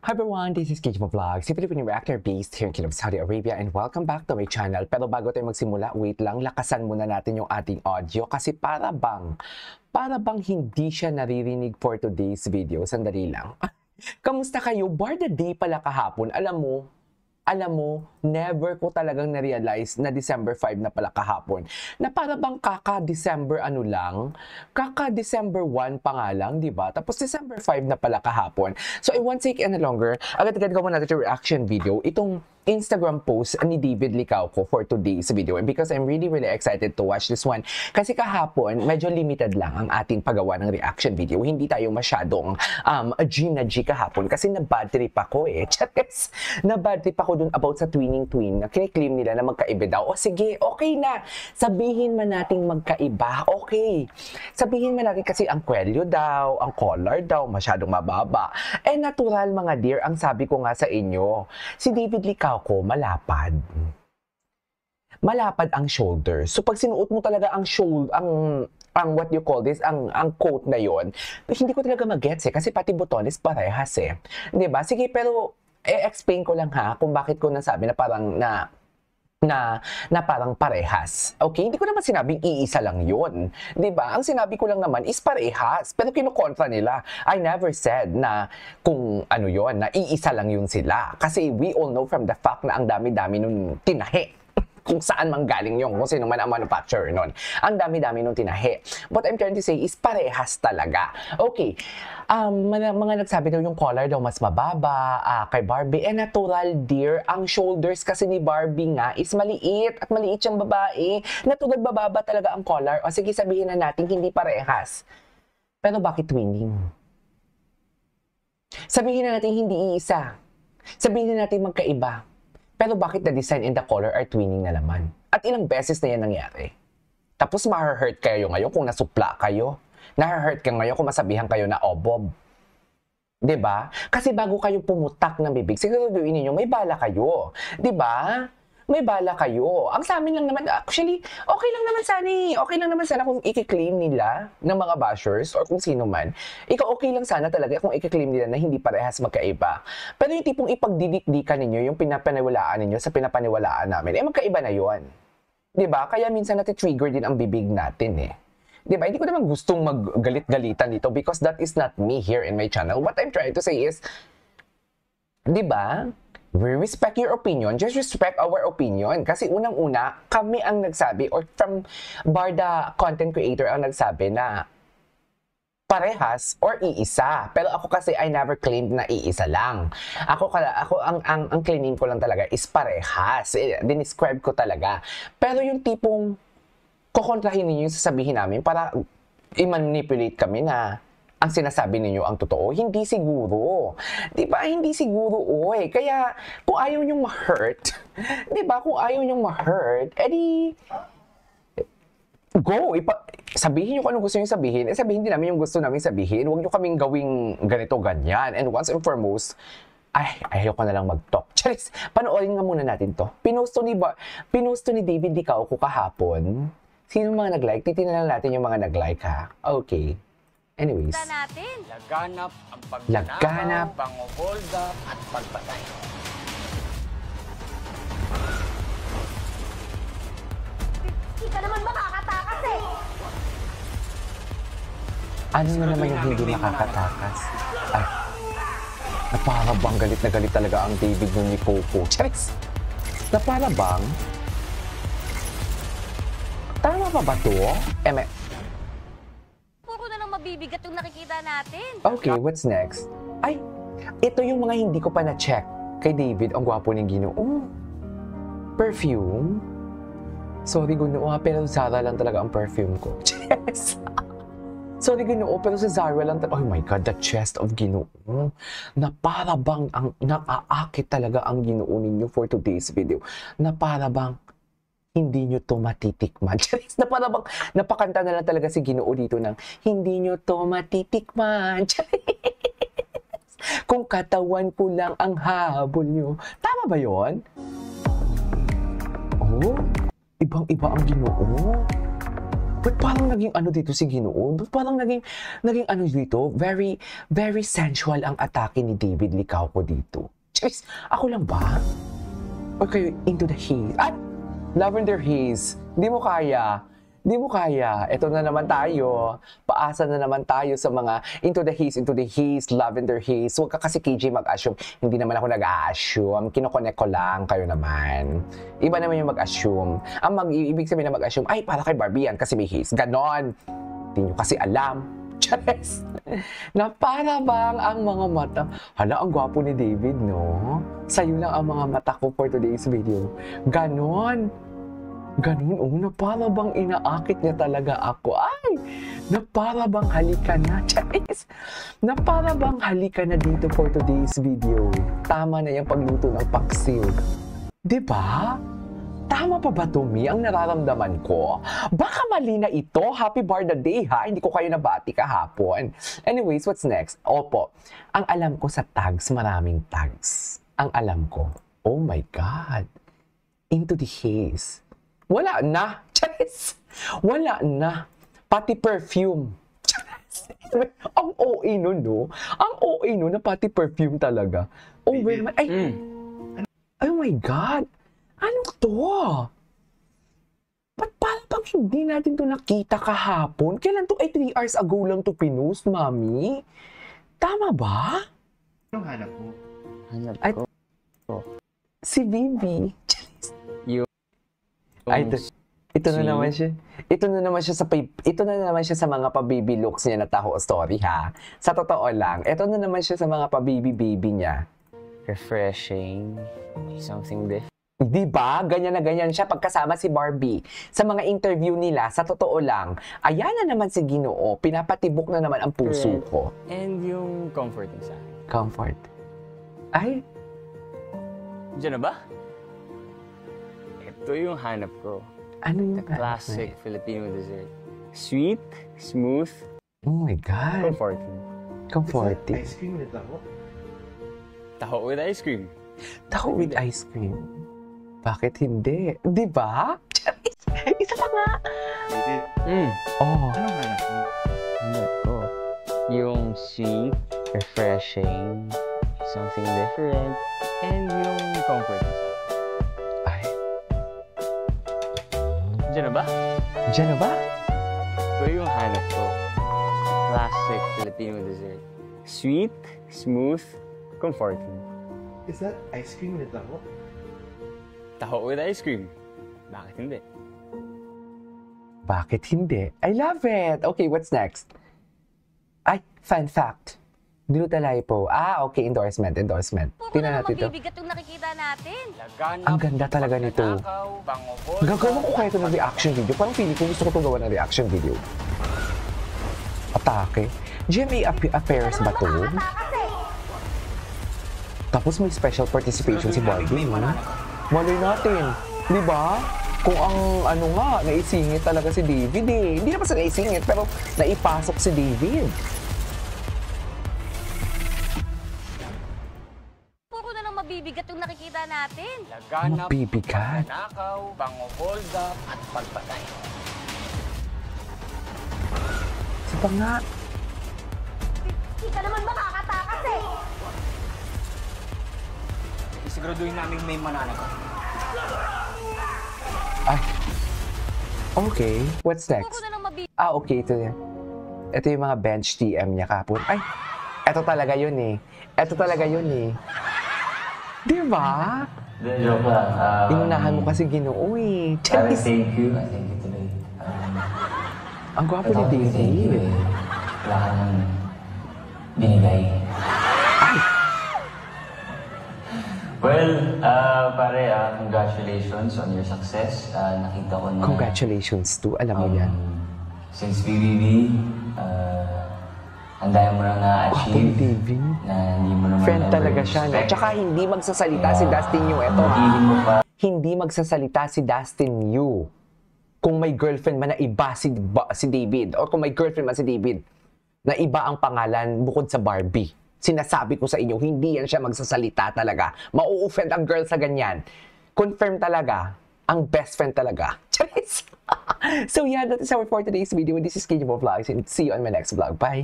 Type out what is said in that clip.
Hi everyone, this is Kejmo Vlogs, a Filipino reactor based here in Kingdom of Saudi Arabia, and welcome back to my channel. Pero bago tayo magsimula, wait lang, lakasan muna natin yung ating audio kasi para bang hindi siya naririnig for today's video. Sandali lang. Kamusta kayo? Bar the day pala kahapon. Alam mo, never ko talagang na-realize na December 5 na pala kahapon. Na para bang kaka-December kaka-December 1 pa nga lang, di ba? Tapos December 5 na pala kahapon. So I won't take any longer. Agad-agad gawin natin yung reaction video. Itong Instagram post ni David Licauco for today's video. And because I'm really excited to watch this one. Kasi kahapon, medyo limited lang ang ating paggawa ng reaction video. Hindi tayo masyadong G kahapon. Kasi na-bad trip ako eh. Charis! Na-bad trip ako dun about sa twin na kiniklaim nila na magkaiba daw. O sige, okay na. Sabihin man nating magkaiba. Okay. Sabihin man natin kasi ang kwelyo daw, ang collar daw, masyadong mababa. Eh natural mga dear, ang sabi ko nga sa inyo, si David Licauco malapad. Malapad ang shoulder. So pag sinuot mo talaga ang shoulder, ang what you call this, ang coat na yon, hindi ko talaga mag-gets eh, kasi pati botones parehas eh. 'Di ba? Sige, pero explain ko lang ha kung bakit ko nasabi na parang na parang parehas. Okay? Hindi ko naman sinabing iisa lang yun. 'Di ba? Ang sinabi ko lang naman is parehas. Pero kinukontra nila. I never said na kung ano yon, na iisa lang yun sila. Kasi we all know from the fact na ang dami-dami nung tinahe. Kung saan mang galing yung, kung sino man ang manufacturer nun. Ang dami-dami nung tinahe. What I'm trying to say is parehas talaga. Okay, mga nagsabi daw yung collar daw mas mababa kay Barbie. Natural dear, ang shoulders kasi ni Barbie nga is maliit at maliit siyang babae. Natural bababa talaga ang collar. O sige, sabihin na natin hindi parehas. Pero bakit twinning? Sabihin na natin hindi iisa. Sabihin na natin magkaiba. Pero bakit the design and the color are twinning na naman? At ilang beses na yan nangyari? Tapos ma-hurt kayo ngayon kung nasupla kayo. Na-hurt kayo ngayon kung masabihan kayo na obob. 'Di ba? Kasi bago kayo pumutak ng bibig, siguraduhin niyo may bala kayo. 'Di ba? May bala kayo. Ang sa amin lang naman, actually, okay lang naman sana eh. Okay lang naman sana kung i-claim nila ng mga bashers or kung sino man. Okay lang sana talaga kung i-claim nila na hindi parehas magkaiba. Pero yung tipong ipagdidikdikan ninyo, yung pinapaniwalaan ninyo sa pinapaniwalaan namin, magkaiba na yon. 'Di ba? Kaya minsan nati-trigger din ang bibig natin eh. 'Di ba? Hindi ko naman gustong maggalit-galitan dito because that is not me here in my channel. What I'm trying to say is, 'di ba? We respect your opinion, just respect our opinion. Kasi unang-una, kami ang nagsabi, or from Barda content creator ang nagsabi na parehas or iisa. Pero ako kasi I never claimed na iisa lang. Ako ang claiming ko lang talaga is parehas. Dinescribe ko talaga. Pero yung tipong kukontrahin ninyo yung sasabihin namin para i-manipulate kami na ang sinasabi ninyo ang totoo, hindi siguro. 'Di ba? Hindi siguro, oy. Kaya kung ayaw nyong ma-hurt, 'di ba? Kung ayaw nyong ma-hurt, edi go. Sabihin niyo kung ano gusto niyo sabihin. Sabihin din namin yung gusto namin sabihin. Huwag niyo kaming gawing ganito, ganyan. And once and foremost, ayaw ko na lang mag-talk. Charis, panoorin nga muna natin to. Pinost to ni David Licauco kahapon. Sino mga nag-like? Titingnan lang natin yung mga nag-like ha. Okay. Anyways. Laganap ang pagnanakaw, pang-hold up at pagpatay. Hindi ka naman makakatakas eh! Ano na naman yung hindi makakatakas? Ay, para bang galit na galit talaga ang David ni Coco. Charis! Na para bang? Tama ba to? Mabibigat yung nakikita natin. Okay, what's next? Ay, ito yung mga hindi ko pa na-check kay David. Ang gwapo ng Ginoo. Perfume? Sorry, Ginoo, pero Zara lang talaga ang perfume ko. Yes! Sorry, Ginoo, pero sa Zara lang talaga. Oh my God, the chest of Ginoo. Na para bang naaakit talaga ang Ginoo ninyo for today's video. Na para bang hindi nyo to matitikman. Charis, na para bang napakanta na lang talaga si Ginoo dito ng hindi nyo to matitikman. Charis. Kung katawan ko lang ang habol nyo. Tama ba yon? Oh, ibang-iba ang Ginoo. Ba't parang naging ano dito si Ginoo? Ba't parang naging ano dito? Very, very sensual ang atake ni David Licauco dito. Jeez, ako lang ba? Or kayo into the haze? At lavender haze. Hindi mo kaya. Hindi mo kaya. Ito na naman tayo. Paasa na naman tayo sa mga into the haze, lavender haze. Huwag ka kasi KJ mag-assume. Hindi naman ako nag-a-assume. Kinokonek ko lang kayo naman. Iba naman yung mag-assume. Ang ibig sabihin na mag-assume, ay, para kay Barbie yan kasi may haze. Ganon. Hindi nyo kasi alam. Chares. Na para bang ang mga mata. Hala, ang gwapo ni David, no? Sa'yo lang ang mga mata ko for today's video. Ganon. Ganun, na para bang inaakit niya talaga ako. Ay, na para bang halika na. Charis! Na para bang halika na dito for today's video. Tama na yung pagluto ng paksiw. Diba? Tama pa ba to, Mi, ang nararamdaman ko? Baka mali na ito. Happy Barda Day, ha? Hindi ko kayo nabati kahapon. Anyways, what's next? Opo, ang alam ko sa tags, maraming tags. Ang alam ko, oh my God, into the haze. Wala na. Charis! Wala na. Pati perfume. Charis! Ang OA nun, no? Ang OA nun na pati perfume talaga. Oh, wait naman. Ay! Oh my God! Ano to? Ba't parang bang hindi natin to nakita kahapon? Kailan to? Ay, 3 hours ago lang to pinost, Mami. Tama ba? Anong hanap mo? Hanap Ay, ko. si Vivi. Charis! Ay, ito na Si- naman siya. Ito na naman siya sa mga pa-baby looks niya na taho story, ha. Sa totoo lang, ito na naman siya sa mga pa-baby niya. Refreshing. Something different. Di ba? Ganyan na ganyan siya pagkasama si Barbie. Sa mga interview nila, sa totoo lang, ayan na naman si Ginoo, pinapatibok na naman ang puso ko. And yung comforting sa akin. Comfort. Ay, Diyan na ba? Ito yung hanap ko. ano yung The classic Filipino dessert. Sweet, smooth, Oh my God. comforting. Comforting. Ice cream ulit ako. Taho with ice cream. Taho with ice cream. Bakit hindi? Di ba? Charis! Isa pa nga. David, Oh. anong hanap mo? Hanap ko. Yung sweet, refreshing, something different, and yung comforting sa akin. Ay, Diyan na ba? dyan na ba? Ito yung hanap ko. The classic Filipino dessert. Sweet, smooth, comforting. Is that ice cream ulit ako? Taho with ice cream. Bakit hindi? Bakit hindi? I love it! Okay, what's next? Ay, fun fact. Dinutalay po. Ah, okay, endorsement. Puro Tingnan naman natin ito. mabibigat yung nakikita natin. Ang ganda talaga nito. Gagawa ko kaya ito ng reaction video. Parang feeling ko gusto ko itong gawa ng reaction video. Atake. GMA affairs ba to? Makakatakas eh. Tapos may special participation si Barbie, no? Malay natin. Di ba? Kung ang ano nga, naisingit talaga si David eh. Hindi naman sa naisingit, pero naipasok si David. Puro na lang mabibigat yung nakikita natin. Laganap, Mabibigat. nakaw, pang-hold up, at pagpatay. Isa pa nga. Di ka naman makakatakas eh. Isiguraduhin namin may mananagot. Ay. Okay, what's Puro next? na lang mabibigat. Ah, okay, ito yan. Ito yung mga bench TM niya kapon. Ay, ito talaga yun eh. Ito talaga yun eh. Di ba? Joke lang. Inunahan mo kasi Ginoo eh. Parang Charis! thank you. Thank you tuloy. Ang gwapo ni Thank you David. eh. Wala ka nang binigay. Well, pare, congratulations on your success. Nakita ko na... Congratulations to, alam mo yan. Since BBB, ang daya mo nang Gwapo ni na-achieve David. na hindi mo naman Friend ever talaga siya, no? expect. Tsaka hindi magsasalita si Dustin Yu. Eto, Feeling mo pa hindi magsasalita si Dustin Yu. Kung may girlfriend man na iba si David, or kung may girlfriend man si David, na iba ang pangalan bukod sa Barbie. Sinasabi ko sa inyo, hindi yan siya magsasalita talaga. Mau-offend ang girl sa ganyan. Confirm talaga, ang best friend talaga. Charis! So yeah, that is our for today's video. This is KJ Vlogs and see you on my next vlog. Bye!